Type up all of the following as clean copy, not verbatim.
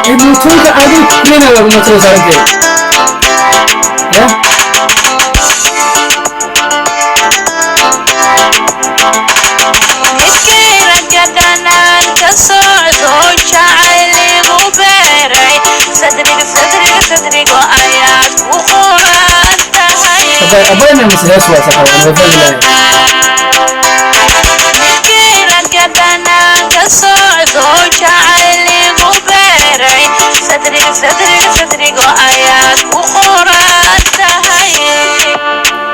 الموتور عادي كلنا الموتور صارت يا أبونا مسيح سوا سكوا أنا بفهم الله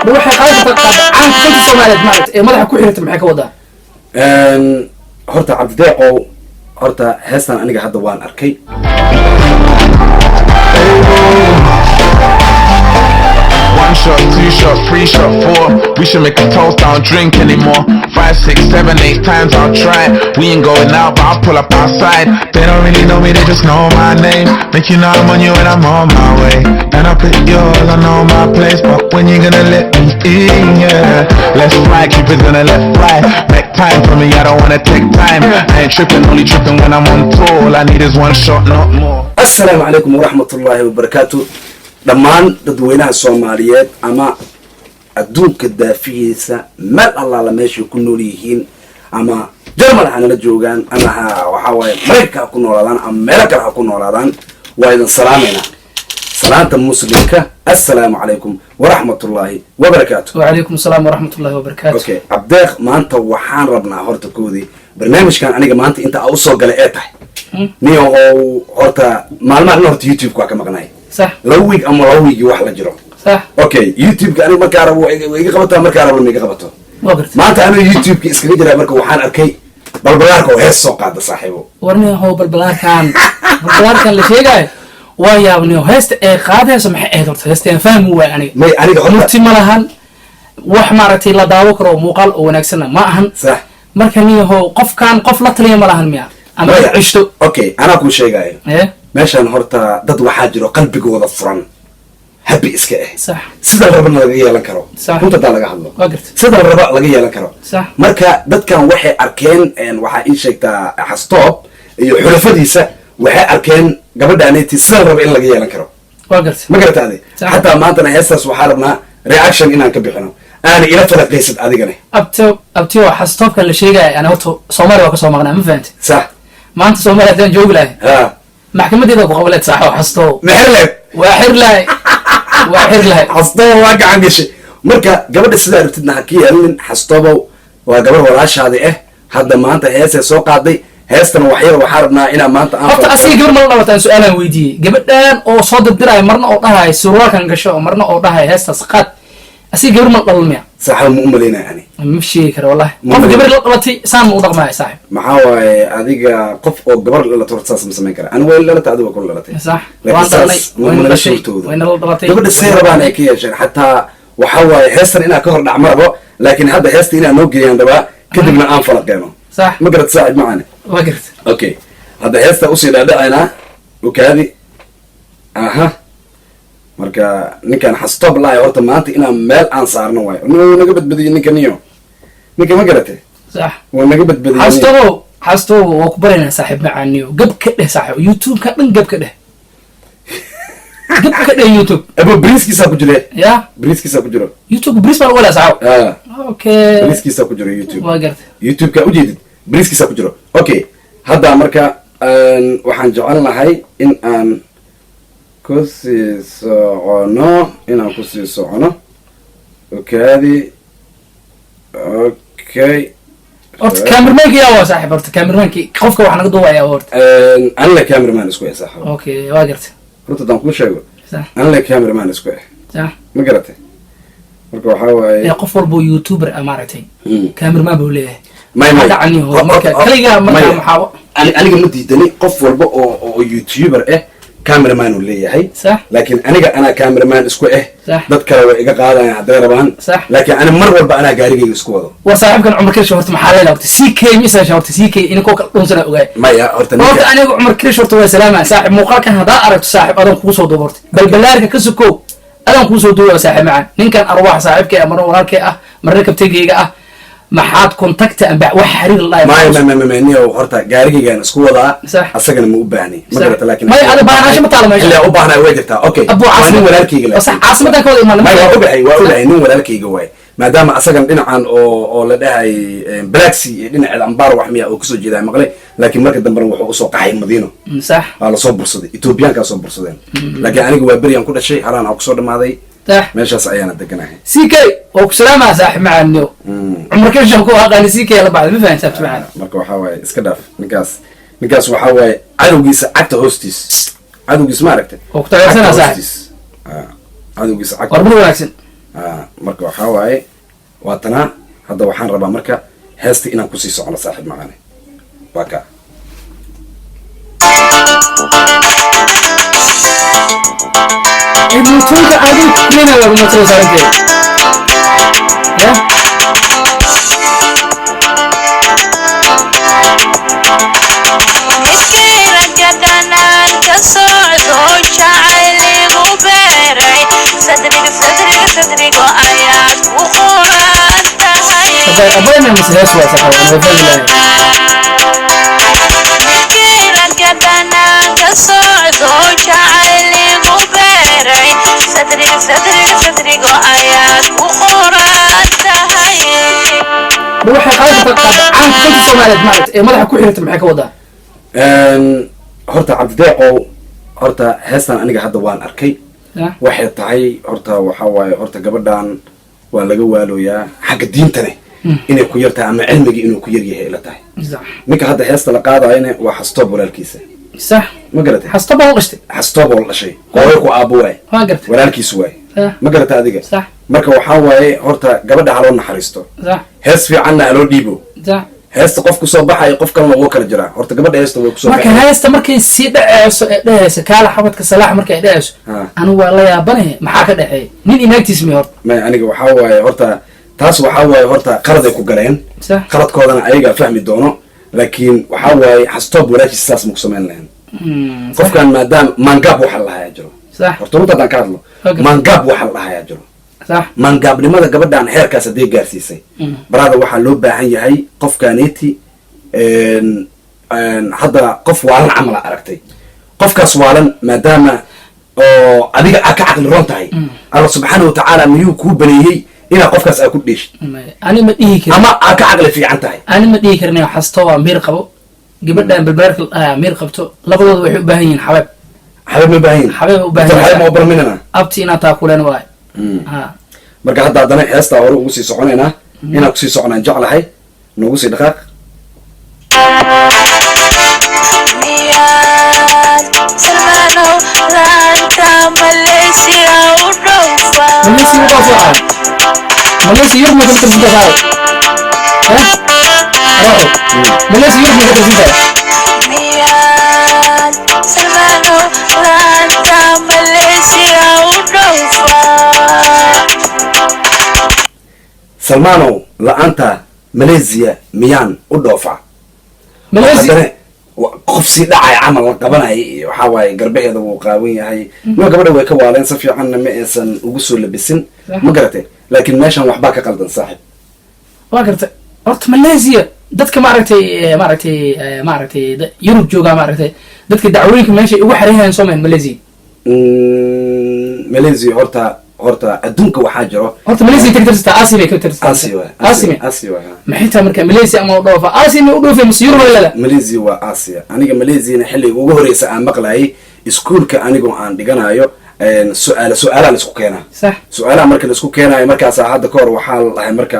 بروح حاجة تقطع عن كل الصوماليات مالت ما راح أكون حرت معك وضع هرتا عبد داقو هرتا هستن أنا قاعد دوان أركي One shot, two shot, three shot, four. We should make a toast, I don't drink anymore. 5, 6, 7, 8 times I'll try. We ain't going out, but I'll pull up outside. They don't really know me, they just know my name. Make you know I'm on you and I'm on my way. And I put you all, I know my place. But when you gonna let me in, yeah. Let's fly, keep it gonna let fly. Make time for me, I don't wanna take time. I ain't tripping, only tripping when I'm on tour. All I need is one shot, not more. السلام عليكم ورحمة الله وبركاته. dhammaan dadweynaha Soomaaliyeed ama adduunka daafihiisa meel alla la meesha ku nool yihiin ama Jarmal ha la joogan ama waxa way Mareykanka ku noolaadaan ama meel kale ha ku noolaadaan waa idin salaamayna salaanta muslimka assalaamu calaykum waraxmatullaahi wabarakaatuh wa calaykum asalaam waraxmatullaahi wabarakaatuh okay abdeeq maanta waxaan rabnaa horta koodii barnaamijkan aniga maanta inta aan u soo galay ee tahay niyo oo horta maalmahan horta YouTube ka maqnay صح لويك أما لويك واحد جرو صح أوكي يوتيوب كأنا ما كارب ويجي قبته ما كارب ولا يجي قبته ما أنت أنا يوتيوب كإسكندرية جرا مركو وحان أركي بالبلارك وهي السوق هذا صاحبه ورني هو بالبلار كان اللي فيه جاي ويا ابني هست قاعد سمح دورت هست فاهم هو يعني ما أنا قلت ملهن وحمارتي لا داوكر ومقال ونكسنا ما هن صح مركني هو قف كان قف لا تلي ملهن ميا أما عشتو أوكي أنا أقول شيء جاي إيه ماشان هرتا ضد واحد جرو قلبي جوا ضفران هبي إسكاه صح سيد الربع لقيه لكرو صح كنت ده لقاه الله وقرت سيد الربع لقيه لكرو صح مركا ضد كان وحي أركان إن وحي إيش تا حستوب يحلف ديسة وحي أركان قبل ده أنتي سيد الربع لقيه لكرو وقرت ما قرت هذه حتى ما أنت نحسس وحالنا رياكشن إنها كبيرنا أنا إلى فرق قيسد هذه جنيه أبتو حستوب كان اللي شيء جاي أنا هو صومالي وكصوم مغنى ما فهمت صح ما أنت صومالي دين جوج له محكمة إذا بقولت صح وحستو محرلك وحر له حستو واقع عن شيء مركا قبل السلاح بتدنا حكي أن حستو وقبل وراش هذه هذا ما أنت هيس سوق هذه هيستنا وحير وحاربنا إلى ما أنت حتى أصير قبل مرة مثلا سؤال ويدي قبل الآن أو صاد الدرع مرنا أو ضهاي سروال كان قشوا مرنا أو ضهاي هيست سقط أصير قبل مرة المياه صح مؤملين يعني مشي كره والله قبل لطلتي سام وضغ معي صاحب محاوي هذيك قف أو قبل لا تورتصاص مسمين كره أنا وين لا تعدوا كل لطي صح وين لطي قبل السير بان كي عشان حتى وحاوي هيستن إنا كهر نعمره لكن هذا هيستن إنا نوجي عند بقى كذبنا أنفلق كانوا صح ما قدرت تساعد معنا وقرت أوكي هذا هيست أوصل أداء أنا وكذي أها marka ninkan xastoob la ay horta maanta inaan meel aan saarno way naga badbadiyo ninka ma garatay صح naga badbadiyo حستو وكبرنا صاحب معانيو قب كده صاحب يوتيوب كان قب كده يوتيوب ابو بريسكي ساكو جري يا بريسكي ساكو جرو يوتيوب بريس ولا صاحب اوكي بريسكي ساكو جرو يوتيوب وقرت يوتيوب كا وجيد بريسكي ساكو جرو اوكي هذا marka waxaan jecel lahay in aan كوسي صعنو هنا كوسي صعنو اوكي اوكي أرت كاميرمان كي يا صاحب أرت كاميرمان كي خوفك واحد نقدو يا أرت أنا كاميرمان اسكوي صح أوكي واقرت رت دام كل شيء صح أنا كاميرمان اسكوي صح ما قرأته مركو حاول يا قفل بو يوتيوبر أمارتين كاميرمان بقوله ما هذا عني هو مركا كليجا مركا محاو أنا مدي دني قفل بو أو يوتيوبر كاميرمان ولا هي صح لكن أنا كاميرمان اسكوي صح ضد إيجا قاعدة حضير بان صح لكن أنا مرة بقى قاري اسكوي وصاحب كان عمر كل شهرت محلل وقت سي كي مثلا شهرت سي كي إنك وقت سنة وجاي ما يا أنا عمر كل شهرت وسلامة صاحب مقال كان هذا أردت صاحب أنا كوسو دورت بلارك كسكو أنا كوسو دور صاحب معه نين كان أرواح صاحب كي مرة وراك مرة كبتيجي maxaad contacta amba wax xiriir la ما نيو هرتا غاريغي كان اسكو ودا صح. اسغنا ما وباهني ما قرت لكن ما انا باهناش ما تعلم لا وباهنا way jirta okay ابو عاصم walaalkayga la صح عاصمتك wada iman ما waa nin walaalkayga way maadaama asagan dhinacan oo la dhahay Black Sea dhinaca Ambar wax miya oo kusoo jeeday maqlay laakiin marka dambe wuxuu soo qaxay Madiino صح waa la soo bursaday Ethiopian ka soo bursadeen laakiin aniga waa bariyan ku dhashay haraan aan ku soo dhamaaday صح meeshaas ayaana deganahay سيكي وكسلامة صاحب معنا عمرك ايش نكون اغاني سيكي يلا بعد ما فهمت سبت معنا marka waxa way iska dhaaf ninkaas waxa way cadowgiisa agta hostis cadowgiisa ma aragtay وقتها سنة صاحب cadowgiisa agta وربنا وناكسن marka waxa way waatana hadda waxaan rabaa marka heesta inaan ku sii socono saaxiib macane waka الموتور عادي كلنا ولا الموتور صارت يا أبونا مسيح سوا صح ولا وفاء waxay qaadada caan ka Soomaaliyeed maaragtay ee madaxa ku xirta maxay ka wadaa horta cabdideeqow horta heestan aniga hadda waan arkay waxay tahay horta waxa waaye horta gabadhan waa laga waalooyaa xagga diintane inay ku yartahay ama cilmiga inuu ku yar yahay ila tahay ninka hadda heesta la qaadayna waa xastoob walaalkiisa صح ma garatay xastoob oo qashtay xastoob oo dhashay hooyo ku aabo waay waa gartay walaalkiisu waay ma garatay adiga صح marka waxa waaye horta gabadha haloo naxariisto صح hees fiicanna haloo dhiibo صح heesta qof ku soo baxay qof kalena wuu kala jiraa horta gabadha heesta way ku soo marka heesta markay si dhacayso ee dhahaysa kaala xabadka salaax markay ay dhacayso anu waa la yaabanahay maxaa ka dhaxay nin inaagtiis mi horta ma aniga waxa waaye horta taas waxa waaye horta qalad ay ku galeen صح qaladkoodana ayaga fahmi doono laakiin waxa waaye xastoob walaakiis saas ma ku samayn lahayn qofkan maadaama mangaab waxa la hayaa jiro صح horta runta aan ka hadlo mangaab waxa la hayaa jiro صح mangaabnimada gabadhan heerkaas hadday gaarsiisay barada waxaa loo baahan yahay qofkaaneti hadda qof waalan camal aragtay qofkaas waalan maadaama oo adiga aad ka caqli roon tahay allah subxaanahu watacaala miyuu kuu baneeyey inaa qofkaas aad ku dheeshid ani ma dhihi karin ama aad ka caqli fiican tahay ani ma dhihi karin xasto waa miir qabo gabadhan balbaarka miir qabto labadooda waxay u baahan yihiin xabeeb xabeeb ma baahan xabeeb u baahan xabeeb ma barminana abti inaa taa kuleen waay marka hadda haddana heestaa hore ugu sii soconaynaa inaan kusii soconaan jeclahay noogu sii dhaqaaq ماليزيا وضعفها ماليزيا يرمي في الترسيدة هاي ها؟ روحوا ماليزيا يرمي في الترسيدة سلمانو لأنت ماليزيا ميان ودوفع ماليزيا qof si dhacay camal la qabanay waxa waaye garbaheeda uu qaawan yahay ma gabadha way ka waaleen si fiicanna ma aysan ugu soo labisin ma garatay laakiin meeshan waxba ka qaldan saaxib waa gartay horta maleesiya dadka maaragtay yurub jooga maaragtay dadka dacwooyinka meesha ugu xariirayaan Soomaaliya maleesiya maleesiya horta adduunka waxaa jiro horta maleesiya tagtirsta Aasiya ka tirsan Aasiya maxay tahay marka maleesiya ama dhoofa Aasiya ma u dhoofay mise Yurub wala maleesiya waa Aasiya aniga maleesiya xilliga ugu horeysa aan maqlaayay iskuulka anigoo aan dhiganayo su'aalaha la isku keenaa صح su'aalaha marka la isku keenayo markaas hadda ka hor waxaa la dhahay marka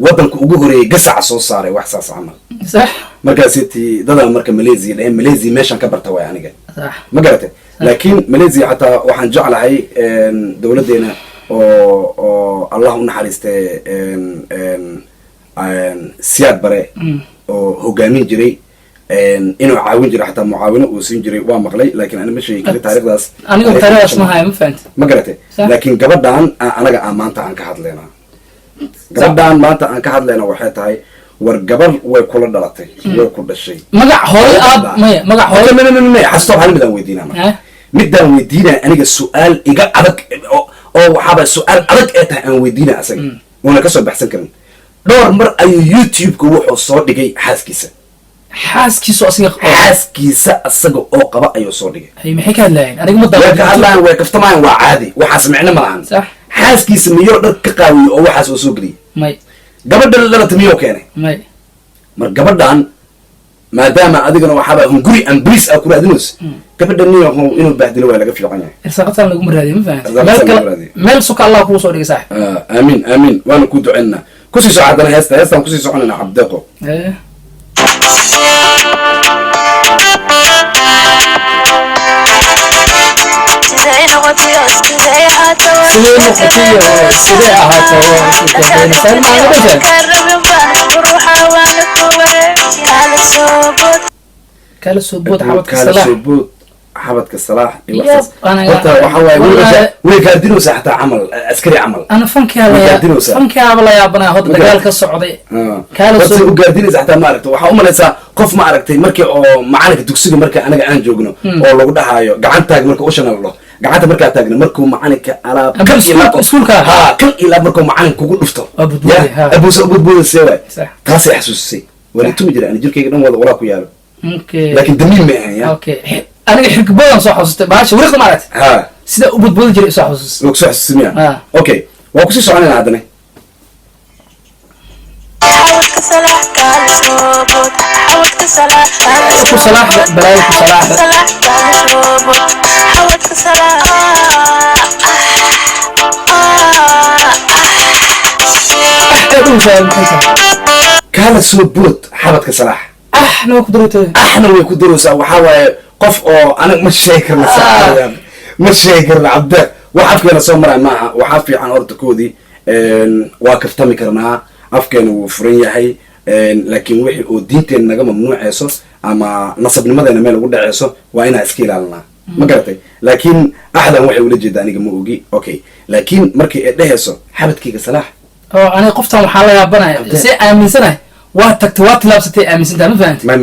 wadanka ugu horeeyay gasac soo saaray wax saas camal صح markaas intii dadana marka maleesiya dhahay maleesiya meeshan ka barta way aniga صح ma garatay laakiin maleesiya xataa waxaan jeclahay dawladeena oo allah u naxariistay siyaad bare oo hogaamin jiray inuu caawin jiray xataa mucaawino uu siin jiray waa maqlay laakiin ana ma sheegi karin taariikhdaas aniga taariikhdaas ma hayo ma fahanti ma garatay laakiin gabadhan anaga maanta aan ka hadlaynaa gabadhan maanta aan ka hadlaynaa waxay tahay war gabar way kula dhalatay way ku dhashay magac hooyo aab maya magac hooyo maya xasto hal midaan weydiinaa marka midaan weydiinaa aniga su'aal iga adag oo waxaaba su'aal adag ee tahay aan weydiinaa asaga una ka soo baxsan karin dhowr mar ayuu youtube-ka wuxuu soo dhigay xaaskiisa xaaskiisu asiga xaaskiisa asaga oo qaba ayuu soo dhigay hay maxay ka hadlayeen aniga ma way ka hadlayaan way kaftamayaan waa caadi waxaas micno ma lahan sax xaaskiisa miyuu dhar ka qaawiyo oo waxaas oo soo geliyay may gabadha la dhalata miyuu keenay may mar gabadhan maadaama adigana waxaaba hunguri ambris aa ku raadinayso gabadha niyo inuu bahdilo waa laga fiican yahay irsaaqatan lagu maraadiyo ma fahanti Irsaaqatan meel lagu kale maraadiyo. meel suka allah kuu soo dhigay saaxib aamin aamin waana ku duceynaa kusii socodana heestaan kusii soconayna cabdeeqo sidee noqotiyo sidee ahaato sidee maa dhashay kala soo bood xabadka kala salaah soo bood xabadka salaax iyo Yes, waxaas anaga- horta waxa waaye wallahi- way gaadinaysaa xataa camal askari camal ana Gaadinaysaa. fankaaba la yaabanaa hadda dagaal ka socday Kala horta soo- u gaadinaysa xataa maaragta waxaa u malaysaa qof ma aragtay markii oo macalinka dugsiga marka anaga aan joogno oo lagu dhahaayo gacantaag marka ushana la dhaho gacanta markaa taagna markuu macalinka alaab Abuu iskuulka ha kal ilaa markuu macalin kugu dhufto Waa budbudi, ha. abuusa budbuda see waay Sax. taasay xasuusisay wala tumi jira ani jirkayga dhan wada walaa ku yaalo okay laakiin damiin ma ahan ya okay aniga xirkaboodan soo xasuustay baasha weliqda ma aragtay ha sida u budbudi jiray soo xasuustay waa kusoo xasuusimiya Ah. okay waa kusii soconayna haddana ku salaaxda balaayo ku salaaxda aad u faham maxay tahay kaala soo bood xabadka salaax ahna waa ku darootay axna way ku daraysaa waxaa waaye qof oo anaga ma sheegi karna saxaayaan ma sheegi karna cabde wax afkeena soo maraa maaha waxaa fiican horta koodii waa kaftami karnaa afkeena wuu furan yahay laakiin wixii oo diinteena naga mamnuuceyso ama nasabnimadeena meel ugu dhaceyso waa inaa iska ilaalinaa ma garatay laakiin axdan waxay ula jeeda aniga ma ogi okay laakiin markii ay dheheyso xabadkayga salaax oo aniga qoftan waxaa la yaabanaya si aaminsanahay waa tagtay waa tilaabsatay aaminsantahay ma fahanti ma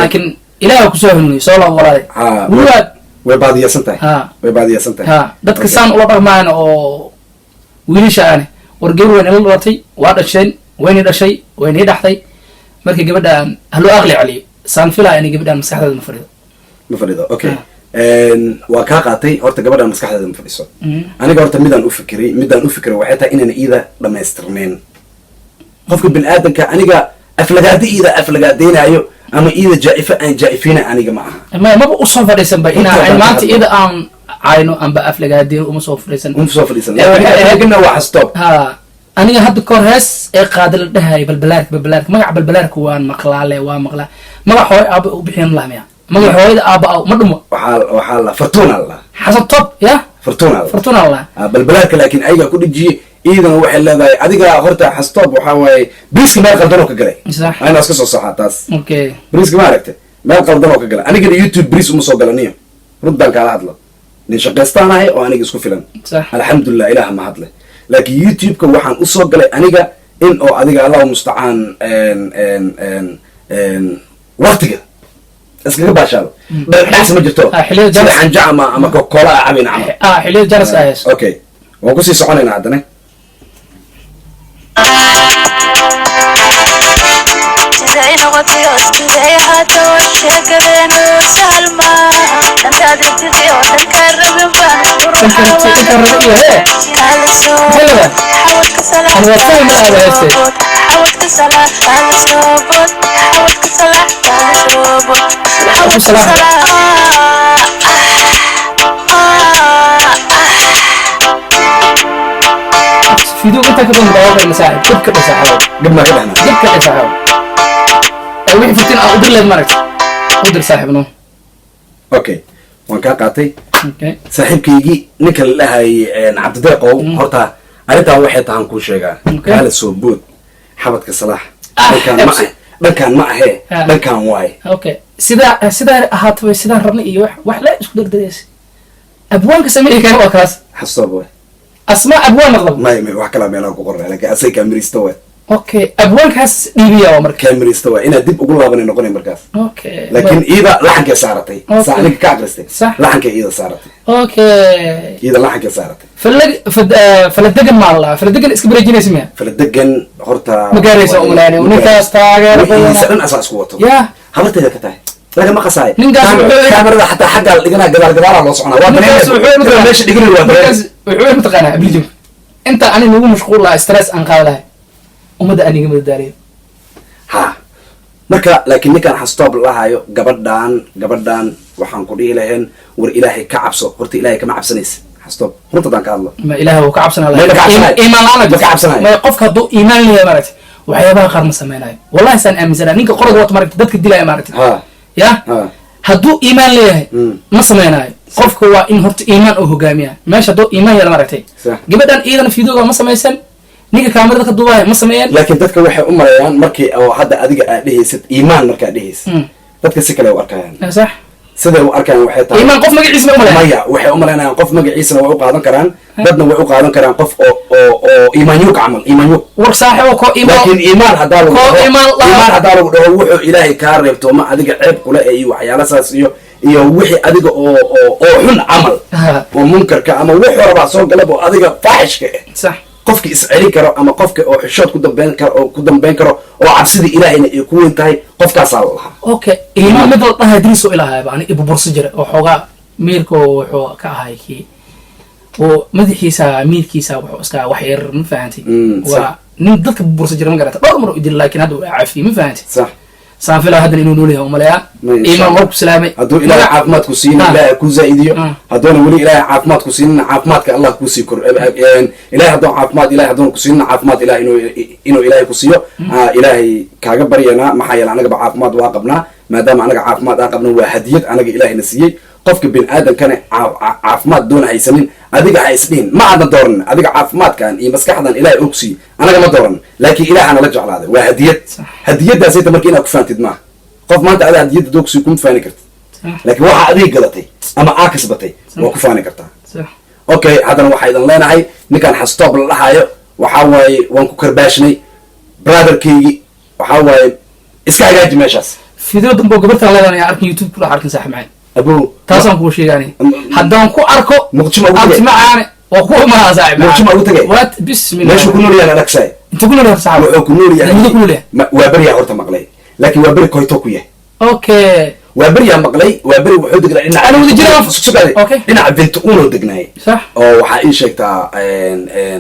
laakiin ilaaha kusoo hanuuniyo soo laab walaalay Ha, wulaad way baadiyeysan tahay Ha. way baadiyeysan tahay ha dadka Okay. saan ula dhaqmaan oo wiilasha aane war gabar weyn ila dhalatay waa dhasheen waynay dhashay waynay dhaxday markii gabadhaan haloo aqli celiyo saan filaya inay gabadhaan maskaxdeeda ma fadhido ma fadhido okay waa kaa qaatay horta gabadhaan maskaxdeeda ma fadhiso aniga horta midaan u fikiray waxay tahay inaan iida dhamaystirnayn qofka bini-aadanka aniga aflagaada iida aflagaadaynaayo ama iida jaa-ifo aan jaa-ifina aniga ma aha maba usoo fadhiisan ba Inta inaa badan maanta hadda. iyada aan cayno amba aflagaadino uma soo fadhiisan uma soo fadhiisan waxay ahayd- laakiin waa stop ha aniga hadda kahor hees ee qaada la dhahayo balbalaarka magaca balbalaarka waan maqlaale waa maqlaa magac hooyo aaba u bixiyan lahmiya magac hooyada aaba ma dhumo waxaa la fartuuna la xasan top ya fartuuna la fortuna la balbalaarka laakiin ayaga ku dhijiyey iidana waxay leedahay adiga horta xastoob waxaa waaye briiska meel qaldan oo ka galay Sax. waa inaad iska soo saxaa taas okay briiska ma aragtay meel qaldan oo ka galay anigana youtube briis uma soo galaniyo rud baan kaala hadlo nin shaqaystaan ahay oo aniga isku filan sax alxamdulilah ilaah ma hadle laakiin youtube-ka waxaan usoo galay aniga in oo adiga allahu mustacaan waktiga iskaga baashaalo dhagax ma jirto Ah, xilliyada sida jaras- xanja ama kokola a cabin camal xiliyada jaraska ahays okay waan kusii soconaynaa haddana intaan raba iyo hee xilliga أنا وفاهم لا بهسه أبو صلاح فيديو أنت كده مدور المساعد كيف كده ساحب قبل ما كده احنا كيف كده ساحب وين فتين أقدر لي مرك أقدر ساحب نو okay waan kaa qaatay أوكي saaxiibkaygii ninka la dhahay cabdideeqow horta arrintan waxay tahan kuu sheegaa Okay. kaala soo bood xabadka salaax Ah, dhankaan ma ahee Ah. dhankaan waaye أوكي سيدا أهاتوا سيدا ربنا إيوه وحلا إيش كده دريس أبوان كسميه كان وكاس xastoob waay أسماء أبوان أغلب may wax kalaa meelaa ku qornay laakiin asay kaamirista waay أوكي أبوان كاس ديبيا ومرك kaamirista waay inaad dib ugu laabanay noqonay markaas أوكي laakiin iida laxankay saaratay Okay. saa ninka ka aqristay Sax. laxankay iida saaratay أوكي iida laxankay saaratay faladegan maa la dhahaa faladegan iska bareejinaysa miya faladegan horta ma gaaraysa umalaani ninkaas taageero wixiisa dhan asaa isku wato ya habarteeda ka tahay lagama qasaayo Ninkaas wuxuu- kaamirada xataa xaggaa la dhiganaa gadaal loo soconaa waa Ninkaas wuxuu- meesha dhigani waa markaas wuxuu mataqaanaa ablijim inta ani nagu mashquul lahaa stress aan qaadi lahay ummadda aniga madadaaliyo ha marka laakiin ninkaan xastoob lahayo gabadhan waxaan ku dhihi lahayn war ilaahay ka cabso horta ilaahay kama cabsanaysa xastoob runtadaan ka hadlo ma ilaah wuu ka cabsanaa Ma ka cabsanayo. iimaan la-aan Ma ka cabsanayo. ma qofka hadduu iimaan leeyahay maaragtay waxyaabaha qaar ma samaynayo wallahi saan aaminsanaa ninka qoroga wata maaragtay dadka dilaya maaragtay ha ya ha hadduu iimaan leeyahay Mm. ma samaynayo qofka waa in horta iimaan oo hogaamiya meesha hadduu iimaan yeela maaragtay Sax. gabadhan iyadana fiidooga ma samaysan ninka kaamirada ka duubaya ma sameeyeen laakiin dadka waxay u maleeyaan markii oo hadda adiga aad dhehaysid iimaan markaad dhehaysid Mm. dadka si kale u arkayaan sax siday u arkayaan waxay tahay iimaan qof magaciisa ma umaleyn maya waxay u malaynayaan qof magaciisana way u qaadan karaan dadna way u qaadan karaan qof oo iimaanyuug camal iimaanyuug war saaxibo ko iimaan laakiin iimaan haddaa lagu Koo dhaho iimaan laha- iimaan haddaa lagu dhaho wuxuu ilaahay kaa reebto ma adiga ceeb kule iyo waxyaala saas iyo wixii adiga oo xun camal Ha, oo munkarka ama wuxuu rabaa soo galaba oo adiga faaxishka ah sax qofki iscelin karo ama qofka oo xishood ku dambeyn karo oo cabsidii ilaahayna ay ku weyn tahay qofkaasaa la lahaa okay iimaan mid la dhahay diriso ilaahayba ani ibubursi jira oo xoogaa miirka wuxuu ka ahay kii oo madaxiisa miirkiisa wuxuu iska wax yar ma fahantay sax. waa nin dadka bubursi jira ma garata dhowr mar u dil laakiin hadda waa cafiye ma fahantay sax saan filaa haddana inuu nool yahay umaleeyaa Ma insha iimaan Allah. waa ku salaamay hadduu ilaahay caafimaad ku siinin Ah. ilaahay ku zaa'idiyo Ah. hadduuna weli ilaahay caafimaad ku siinin caafimaadka allah kusii kor ilaahay hadduu caafimaad ilaahay hadduuna ku siinin caafimaad ilaah inuu ilaahay ku siiyo ilaahay kaaga baryanaa maxaa yeele anagaba caafimaad waa qabnaa maadaama anaga caafimaad aan qabna waa hadiyad anaga ilaahayna siiyey qofka bin aadamkana caafimaad doona haysanin adiga ha isdhihin ma aadan dooran adiga caafimaadkan iyo maskaxdan ilaahay og siiy anaga ma dooran laakiin ilaahana la jeclaaday waa hadiyad hadiyadaasayta marka inaad ku fahamtid maaha qof maanta adaa hadiyadda doogsi kuma faani kartid laakiin waxa adiga gadatay ama aa kasbatay waa ku faani kartaa sax okay haddana waxaa idan leenahay ninkaan xastoob la dhahayo waxaa waaye waan ku karbaashnay brotherkaygii waxaa waaye iska hagaaji meeshaas fideo dambe oo gabartan leedan ayaa arkin youtube ku dhex arkin saaxib macaan abow taasaan kuu sheegaani haddaan ku arko muqdisho ma ugu abti tagay macaane waa ku imahaa saaxib Muqdisho ma ugu tagay waat bismillah meeshuu ku nool yahay anagsay inta ku nool saaxib wuxuu ku nool yahay Muxuu ku nool yahay? waa beriyaa horta maqlay laakiin waa beri koyto ku yahay okay waa beriyaa maqlay waa beri wuxuu degnaa dhinaca Ana wada jiraan. Sugade. Okay. dhinaca binta unoo degnaayay sax oo waxaa ii sheegtaa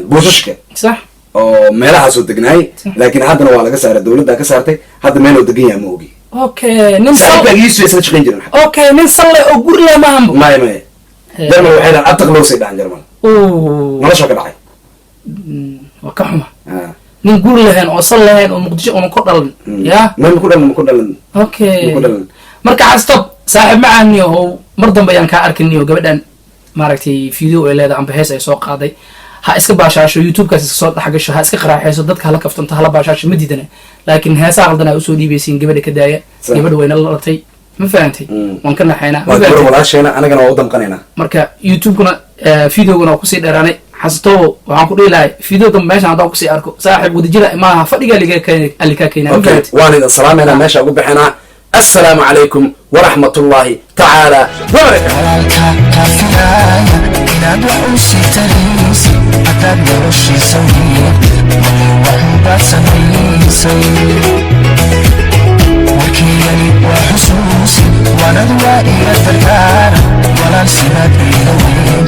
buushashka sax oo meelahaasoo degnaayay laakiin haddana waa laga saaray dawladdaa ka saartay hadda meeloo degan yahay ma ogi okay nin sal saaxiibkaaga iisu isla shaqayn jirin okay nin salle oo guri leh maahanbo maya maya jarmal waxay dhahan abtaq loosay dhahan jarmal oo nolosha ka dhacay waa ka xuma Ah. nin guri lahayn oo sal lahayn oo muqdisho una ku dhalan ya ma ku dhalan ma ku dhalan okay ma ku dhalan marka xastob saaxiib macaani oo mar dambe ayaan kaa arkin iyo gabadhan maaragtay video ay leedahay amba hees ay soo qaaday ha iska baashaasho youtube-kaas iska soo dhexgasho ha iska qaraaxeyso dadka hala kaftanto hala baashaasho ma diidana laakiin heesaha qaldan aa usoo dhiibaysiin gabadha ka daaya Sax. gabadha wayna la dhalatay ma fahantay waan ka naxaynaa ma waa gabar fahantay walaasheena anagana waa u damqanaynaa marka youtube-kuna videoguna waa kusii dheeraanay xastobo waxaan ku dhihi lahay video dambe meeshan haddaan kusii arko saaxiib wadajira maaha fadhigaa alikaa keenaa ma okay fahantay waan idin salaameynaa meesha ugu bixinaa assalaamu calaykum waraxmat ullaahi tacaala wabarakaatu walaalka kaafinaaya inaad wax u sii taraysid hadaad noloshiisa wiiqdid malin waxubaad samaysay warkeygani waa xusuusin waanad waa iga dardaara walaal sidaad iila weyn